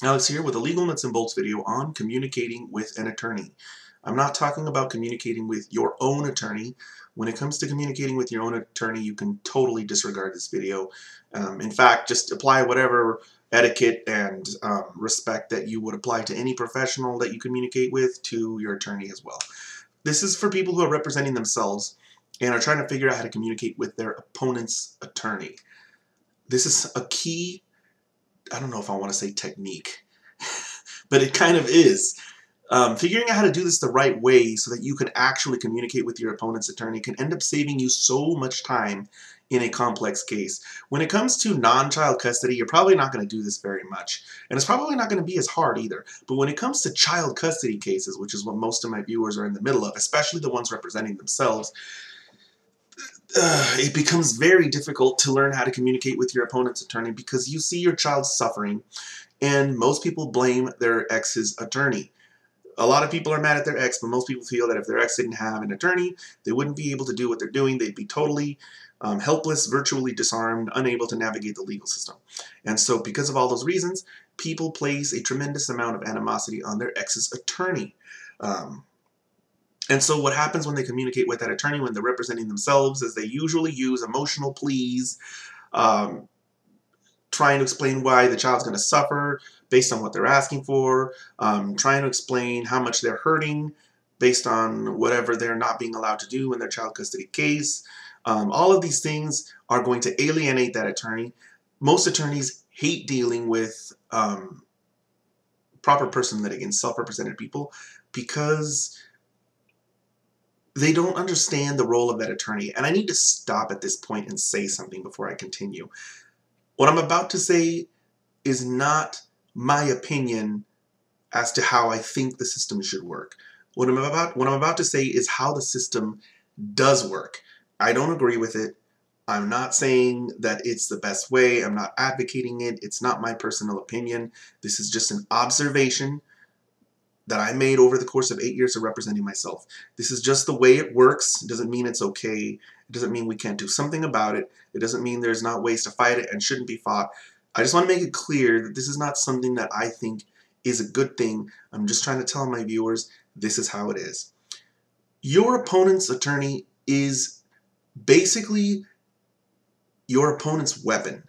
Alex here with a legal nuts and bolts video on communicating with an attorney. I'm not talking about communicating with your own attorney. When it comes to communicating with your own attorney, you can totally disregard this video. In fact, just apply whatever etiquette and respect that you would apply to any professional that you communicate with to your attorney as well. This is for people who are representing themselves and are trying to figure out how to communicate with their opponent's attorney. This is a key, I don't know if I want to say technique, but it kind of is. Figuring out how to do this the right way so that you can actually communicate with your opponent's attorney can end up saving you so much time in a complex case. When it comes to non-child custody, you're probably not going to do this very much. And it's probably not going to be as hard either. But when it comes to child custody cases, which is what most of my viewers are in the middle of, especially the ones representing themselves, it becomes very difficult to learn how to communicate with your opponent's attorney because you see your child suffering, and most people blame their ex's attorney. A lot of people are mad at their ex, but most people feel that if their ex didn't have an attorney, they wouldn't be able to do what they're doing. They'd be totally helpless, virtually disarmed, unable to navigate the legal system. And so because of all those reasons, people place a tremendous amount of animosity on their ex's attorney. And so what happens when they communicate with that attorney when they're representing themselves is they usually use emotional pleas, trying to explain why the child's going to suffer based on what they're asking for, trying to explain how much they're hurting based on whatever they're not being allowed to do in their child custody case. All of these things are going to alienate that attorney. Most attorneys hate dealing with proper person litigants, self-represented people, because they don't understand the role of that attorney. And I need to stop at this point and say something before I continue. What I'm about to say is not my opinion as to how I think the system should work. What I'm about to say is how the system does work. I don't agree with it. I'm not saying that it's the best way. I'm not advocating it. It's not my personal opinion. This is just an observation that I made over the course of 8 years of representing myself. This is just the way it works. It doesn't mean it's okay. It doesn't mean we can't do something about it. It doesn't mean there's not ways to fight it and shouldn't be fought. I just want to make it clear that this is not something that I think is a good thing. I'm just trying to tell my viewers this is how it is. Your opponent's attorney is basically your opponent's weapon.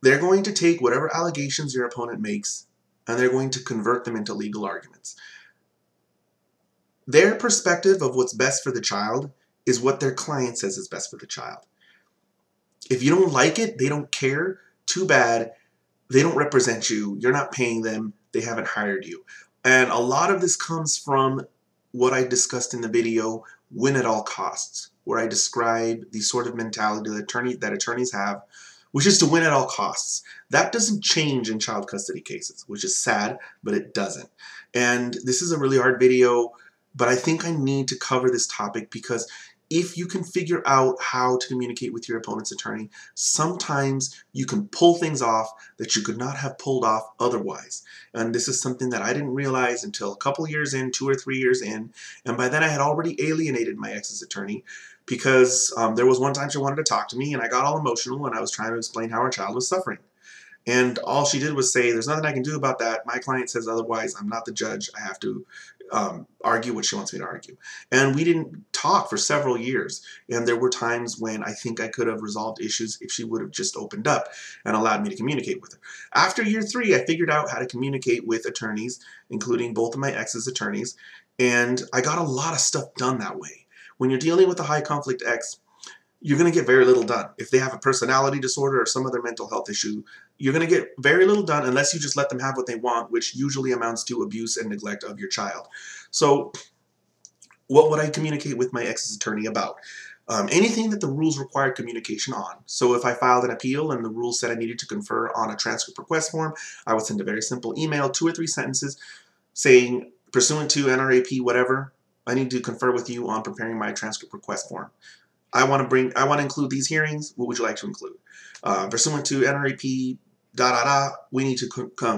They're going to take whatever allegations your opponent makes and they're going to convert them into legal arguments. Their perspective of what's best for the child is what their client says is best for the child. If you don't like it, they don't care, too bad. They don't represent you. You're not paying them. They haven't hired you. And a lot of this comes from what I discussed in the video, Win at All Costs, where I describe the sort of mentality that attorneys have, which is to win at all costs. That doesn't change in child custody cases, which is sad, but it doesn't. And this is a really hard video, but I think I need to cover this topic because if you can figure out how to communicate with your opponent's attorney, sometimes you can pull things off that you could not have pulled off otherwise. And this is something that I didn't realize until a couple years in, 2 or 3 years in, and by then I had already alienated my ex's attorney because there was one time she wanted to talk to me and I got all emotional and I was trying to explain how our child was suffering. And all she did was say, there's nothing I can do about that. My client says otherwise. I'm not the judge. I have to argue what she wants me to argue. And we didn't talk for several years. And there were times when I think I could have resolved issues if she would have just opened up and allowed me to communicate with her. After year 3, I figured out how to communicate with attorneys, including both of my ex's attorneys. And I got a lot of stuff done that way. When you're dealing with a high conflict ex, you're going to get very little done. If they have a personality disorder or some other mental health issue, you're going to get very little done unless you just let them have what they want, which usually amounts to abuse and neglect of your child. So what would I communicate with my ex's attorney about? Anything that the rules required communication on. So if I filed an appeal and the rules said I needed to confer on a transcript request form, I would send a very simple email, 2 or 3 sentences, saying, pursuant to NRAP whatever, I need to confer with you on preparing my transcript request form. I want to include these hearings. What would you like to include? Pursuant to NRAP, we need to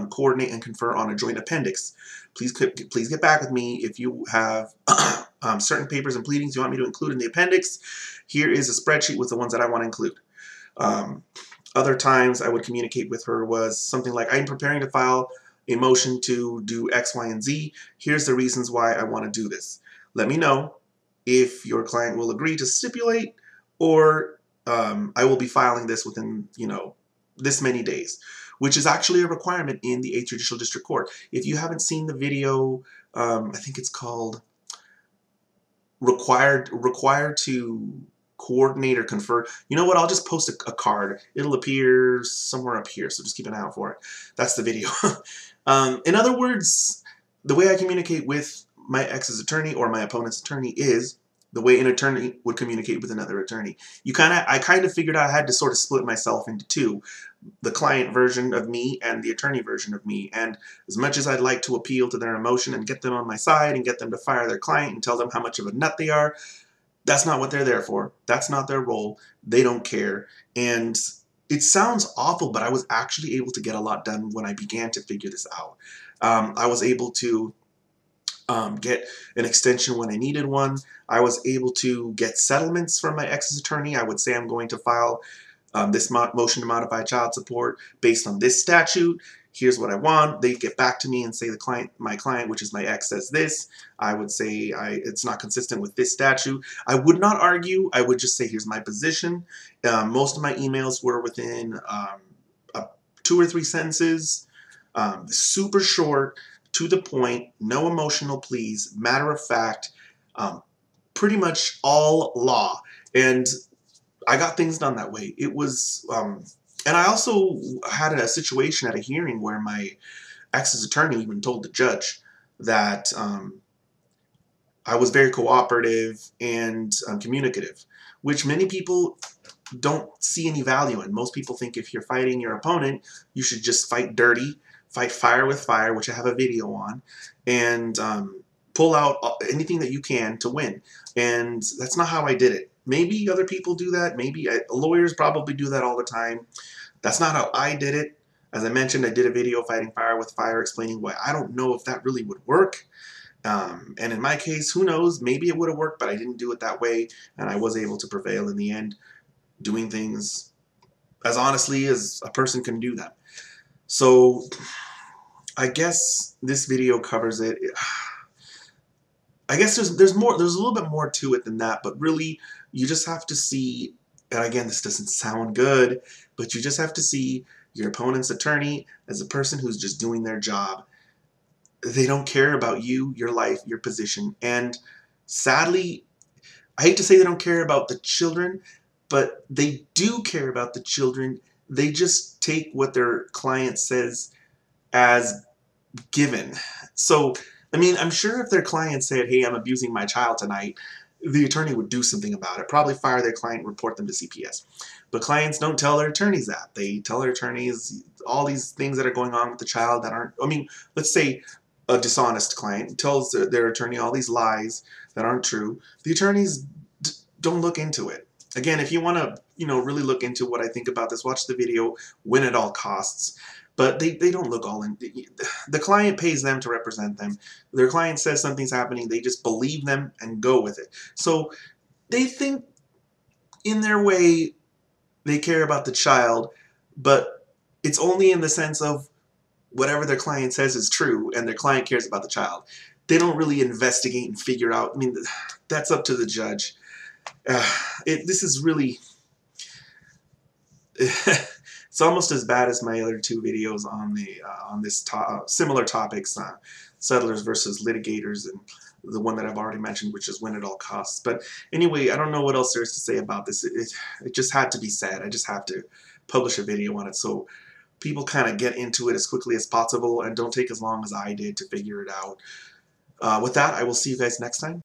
coordinate and confer on a joint appendix. Please get back with me if you have certain papers and pleadings you want me to include in the appendix. Here is a spreadsheet with the ones that I want to include. Other times I would communicate with her was something like, I'm preparing to file a motion to do X, Y, and Z. Here's the reasons why I want to do this. Let me know if your client will agree to stipulate, or I will be filing this within, this many days, which is actually a requirement in the 8th Judicial District Court. If you haven't seen the video, I think it's called required to coordinate or confer. You know what? I'll just post a card. It'll appear somewhere up here, so just keep an eye out for it. That's the video. In other words, the way I communicate with my ex's attorney or my opponent's attorney is the way an attorney would communicate with another attorney. I kind of figured out I had to sort of split myself into two, the client version of me and the attorney version of me. And as much as I'd like to appeal to their emotion and get them on my side and get them to fire their client and tell them how much of a nut they are, that's not what they're there for. That's not their role. They don't care. And it sounds awful, but I was actually able to get a lot done when I began to figure this out. I was able to get an extension when I needed one. I was able to get settlements from my ex's attorney. I would say I'm going to file this motion to modify child support based on this statute. Here's what I want. They get back to me and say my client, which is my ex, says this. I would say it's not consistent with this statute. I would not argue. I would just say, here's my position. Most of my emails were within 2 or 3 sentences, super short, to the point, no emotional pleas, matter of fact, pretty much all law. And I got things done that way. It was, and I also had a situation at a hearing where my ex's attorney even told the judge that I was very cooperative and communicative, which many people don't see any value in. Most people think if you're fighting your opponent, you should just fight dirty, fight fire with fire, which I have a video on, and pull out anything that you can to win. And that's not how I did it. Maybe other people do that. Maybe lawyers probably do that all the time. That's not how I did it. As I mentioned, I did a video fighting fire with fire, explaining why I don't know if that really would work. And in my case, who knows? Maybe it would have worked, but I didn't do it that way, and I was able to prevail in the end, doing things as honestly as a person can do them. So I guess this video covers it. I guess there's a little bit more to it than that, but really you just have to see, and again, this doesn't sound good, but you just have to see your opponent's attorney as a person who's just doing their job. They don't care about you, your life, your position, and sadly, I hate to say they don't care about the children, but they do care about the children. They just take what their client says as given. So, I mean, I'm sure if their client said, hey, I'm abusing my child tonight, the attorney would do something about it, probably fire their client and report them to CPS. But clients don't tell their attorneys that. They tell their attorneys all these things that are going on with the child that aren't, I mean, let's say a dishonest client tells their attorney all these lies that aren't true. The attorneys don't look into it. Again, if you want to, really look into what I think about this, watch the video, Win at All Costs. But they don't look all in. The client pays them to represent them. Their client says something's happening. They just believe them and go with it. So they think in their way they care about the child, but it's only in the sense of whatever their client says is true and their client cares about the child. They don't really investigate and figure out. I mean, that's up to the judge. This is really... It's almost as bad as my other 2 videos on this similar topics, settlers versus litigators, and the one that I've already mentioned, which is Win at All Costs. But anyway, I don't know what else there is to say about this. It just had to be said. I just have to publish a video on it so people kind of get into it as quickly as possible and don't take as long as I did to figure it out. With that, I will see you guys next time.